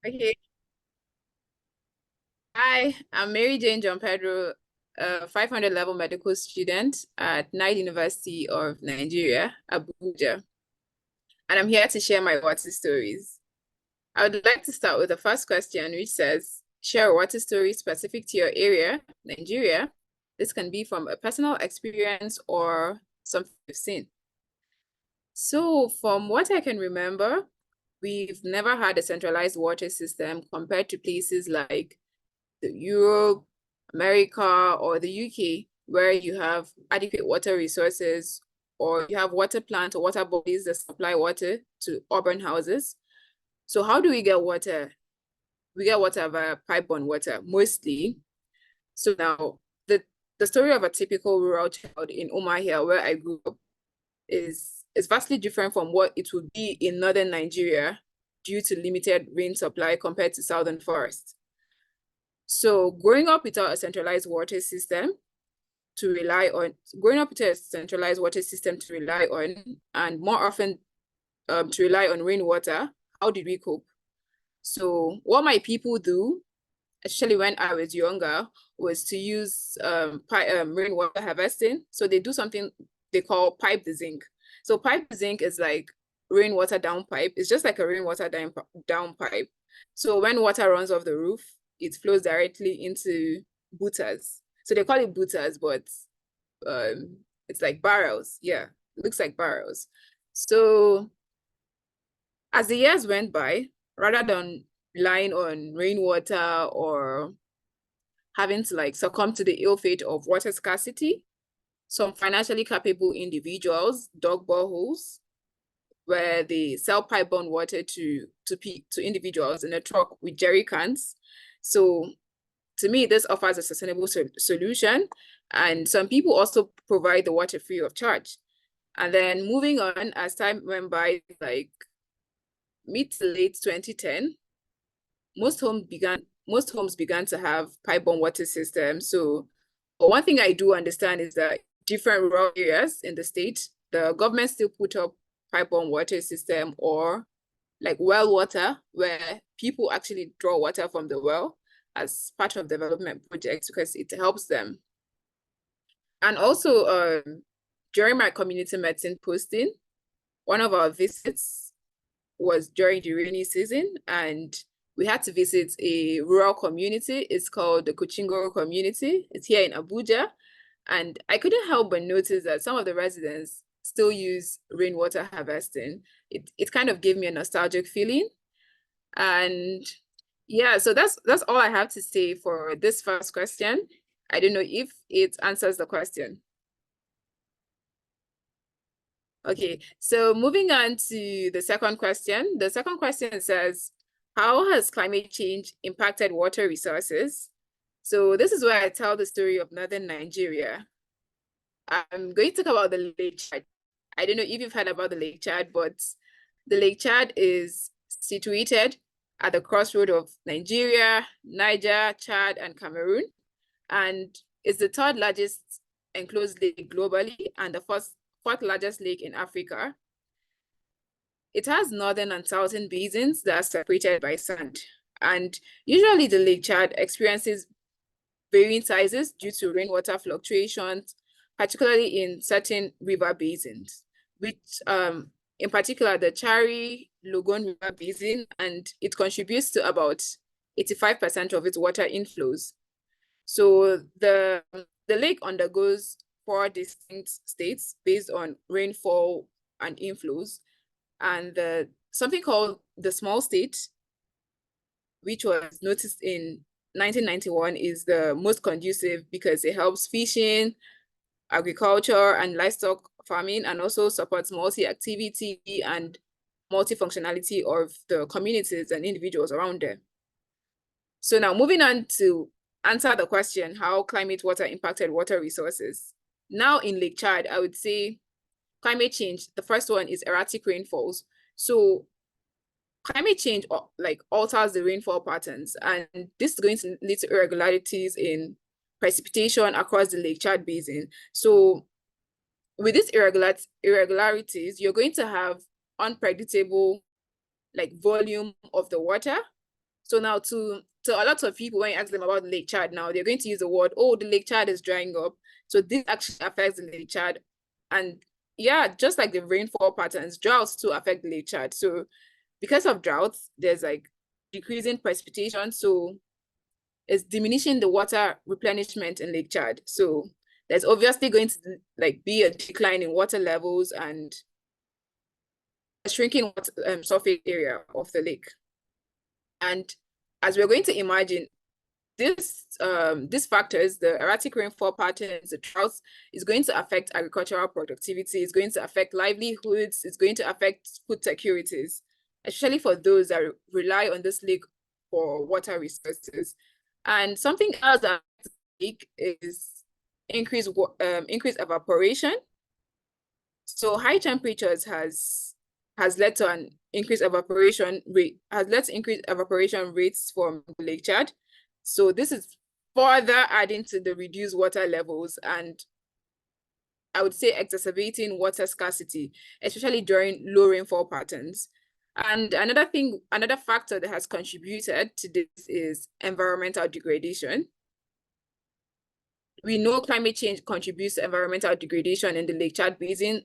Okay. Hi, I'm Mary Jane John Pedro, a 500 level medical student at Nile University of Nigeria, Abuja, and I'm here to share my water stories. I would like to start with the first question, which says, share a water story specific to your area, Nigeria. This can be from a personal experience or something you've seen. So, from what I can remember, we've never had a centralized water system compared to places like Europe, America, or the UK, where you have adequate water resources, or you have water plants or water bodies that supply water to urban houses. So how do we get water? We get water via pipe-borne water, mostly. So now the story of a typical rural child in Umahia, where I grew up, is vastly different from what it would be in northern Nigeria due to limited rain supply compared to southern forests. So growing up without a centralized water system to rely on, growing up with a centralized water system to rely on, and more often to rely on rainwater, how did we cope? So what my people do, especially when I was younger, was to use rainwater harvesting. So they do something they call pipe the zinc. So pipe the zinc is like rainwater down pipe. It's just like a rainwater down pipe. So when water runs off the roof, it flows directly into booters. So they call it booters, but it's like barrels. Yeah, it looks like barrels. So as the years went by, rather than relying on rainwater or having to like succumb to the ill fate of water scarcity, some financially capable individuals dug boreholes where they sell pipe-borne water to individuals in a truck with jerry cans. So to me, this offers a sustainable solution. And some people also provide the water free of charge. And then moving on, as time went by, like mid to late 2010, most homes began to have pipe-borne water systems. So one thing I do understand is that different rural areas in the state, the government still put up pipe-borne water system or like well water, where people actually draw water from the well as part of development projects because it helps them. And also during my community medicine posting, one of our visits was during the rainy season, and we had to visit a rural community. It's called the Kuchingoro community. It's here in Abuja. And I couldn't help but notice that some of the residents still use rainwater harvesting. It kind of gave me a nostalgic feeling. And yeah, so that's all I have to say for this first question. I don't know if it answers the question. Okay, so moving on to the second question. The second question says, how has climate change impacted water resources? So this is where I tell the story of northern Nigeria. I'm going to talk about the Lake Chad. I don't know if you've heard about the Lake Chad, but the Lake Chad is situated at the crossroad of Nigeria, Niger, Chad, and Cameroon, and it's the third largest enclosed lake globally and the fourth largest lake in Africa. It has northern and southern basins that are separated by sand. And usually the Lake Chad experiences varying sizes due to rainwater fluctuations, particularly in certain river basins, which in particular the Chari Logon River Basin, and it contributes to about 85% of its water inflows. So the lake undergoes four distinct states based on rainfall and inflows. And something called the small state, which was noticed in 1991, is the most conducive because it helps fishing, agriculture, and livestock farming, and also supports multi-activity and multifunctionality of the communities and individuals around there. So now moving on to answer the question, how climate water impacted water resources. Now in Lake Chad, I would say climate change, the first one is erratic rainfalls. So climate change like alters the rainfall patterns, and this is going to lead to irregularities in precipitation across the Lake Chad Basin. So with these irregularities, you're going to have unpredictable like volume of the water. So now to a lot of people, when you ask them about Lake Chad now, they're going to use the word, oh, the Lake Chad is drying up. So this actually affects the Lake Chad. And yeah, just like the rainfall patterns, droughts too affect the Lake Chad. So because of droughts, there's like decreasing precipitation. So it's diminishing the water replenishment in Lake Chad. So there's obviously going to like be a decline in water levels and a shrinking water, surface area of the lake. And as we're going to imagine, these factors, the erratic rainfall patterns, the droughts, is going to affect agricultural productivity, it's going to affect livelihoods, it's going to affect food securities, especially for those that rely on this lake for water resources. And something else that lake is increased evaporation. So high temperatures has led to an increased evaporation rate, has led to increased evaporation rates from Lake Chad. So this is further adding to the reduced water levels and I would say exacerbating water scarcity, especially during low rainfall patterns. And another factor that has contributed to this is environmental degradation. We know climate change contributes to environmental degradation in the Lake Chad Basin.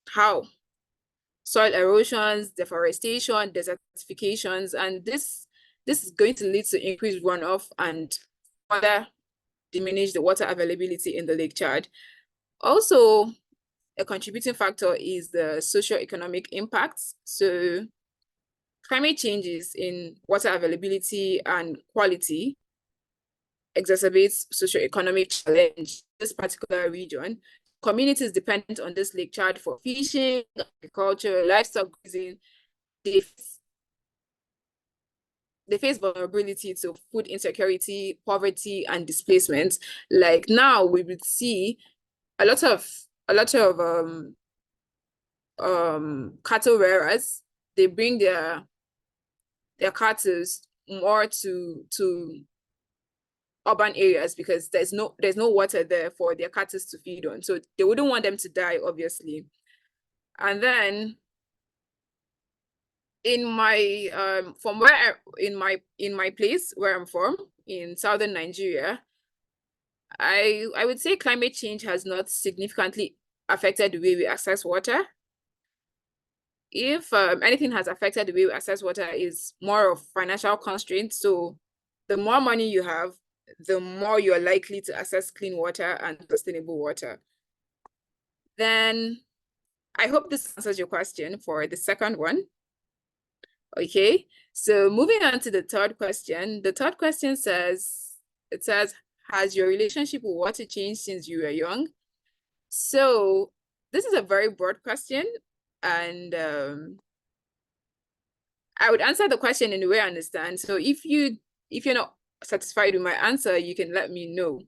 How? Soil erosions, deforestation, desertifications, and this is going to lead to increased runoff and further diminish the water availability in the Lake Chad. Also, a contributing factor is the socio-economic impacts. So climate changes in water availability and quality exacerbates socio-economic challenge in this particular region. Communities dependent on this Lake Chad for fishing, agriculture, livestock grazing, they face vulnerability to food insecurity, poverty, and displacement. Like now, we would see a lot of cattle rearers. They bring their cattle more to urban areas because there's no water there for their cattle to feed on. So they wouldn't want them to die, obviously. And then in my from where in my place where I'm from in southern Nigeria, I would say climate change has not significantly affected the way we access water. If anything has affected the way we access water is more of financial constraints. So the more money you have, the more you're likely to access clean water and sustainable water. Then I hope this answers your question for the second one. Okay, so moving on to the third question. The third question says, has your relationship with water changed since you were young? So this is a very broad question, and I would answer the question in the way I understand. So if you're not satisfied with my answer, you can let me know.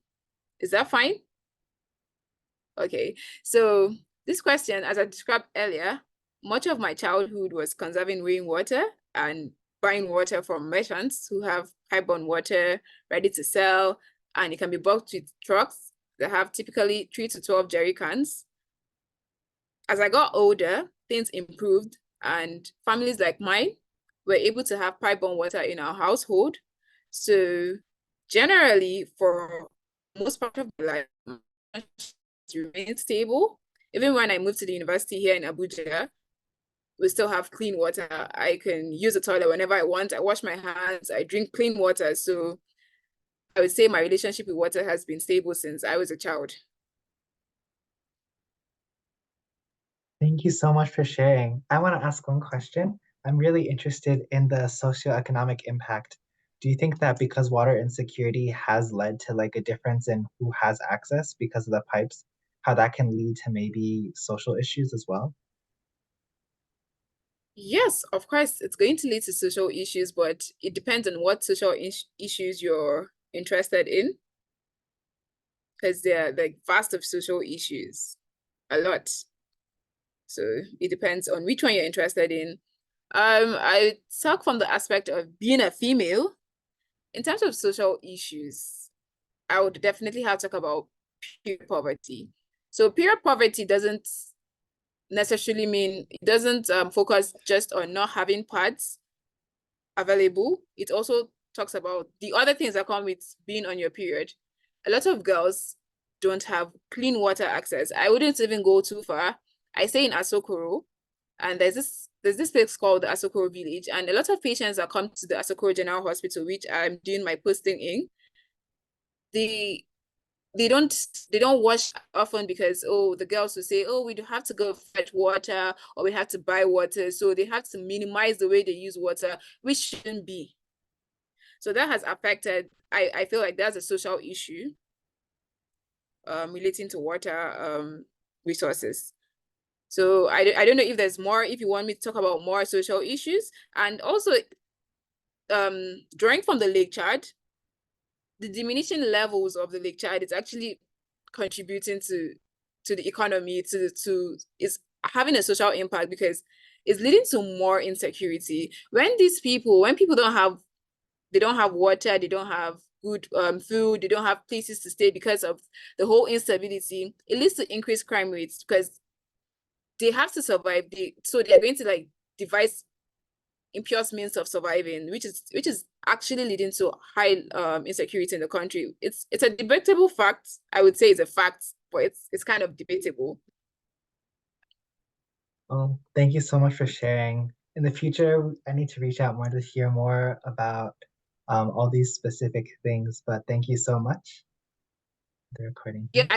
Is that fine? Okay, so this question, as I described earlier, much of my childhood was conserving rainwater and buying water from merchants who have pipe-borne water ready to sell, and it can be bought with trucks that have typically 3 to 12 jerry cans. As I got older, things improved, and families like mine were able to have pipe-borne water in our household. So generally, for most part of my life, remained stable. Even when I moved to the university here in Abuja, we still have clean water. I can use the toilet whenever I want. I wash my hands. I drink clean water. So I would say my relationship with water has been stable since I was a child. Thank you so much for sharing. I want to ask one question. I'm really interested in the socioeconomic impact. Do you think that because water insecurity has led to like a difference in who has access because of the pipes, how that can lead to maybe social issues as well? Yes, of course, it's going to lead to social issues, but it depends on what social issues you're interested in, because there are like vast of social issues, a lot. So it depends on which one you're interested in. I talk from the aspect of being a female. In terms of social issues, I would definitely have to talk about period poverty. So period poverty doesn't necessarily mean, it doesn't focus just on not having pads available. It also talks about the other things that come with being on your period. A lot of girls don't have clean water access. I wouldn't even go too far. I stay in Asokoro, and there's this place called the Asokoro Village, and a lot of patients that come to the Asokoro General Hospital, which I'm doing my posting in, they they don't they don't wash often because the girls will say, we do have to go fetch water or we have to buy water, so they have to minimize the way they use water, which shouldn't be. So that has affected. I feel like that's a social issue relating to water resources. So I don't know if there's more, if you want me to talk about more social issues. And also drawing from the Lake Chad, the diminishing levels of the Lake Chad is actually contributing to the economy, is having a social impact because it's leading to more insecurity. When people they don't have water, they don't have good food, they don't have places to stay because of the whole instability, it leads to increased crime rates because they have to survive. So they're going to like devise impure means of surviving, which is actually leading to high insecurity in the country. It's a debatable fact. I would say it's a fact, but it's kind of debatable. Well, thank you so much for sharing. In the future, I need to reach out more to hear more about all these specific things, but thank you so much. The recording Yeah, here.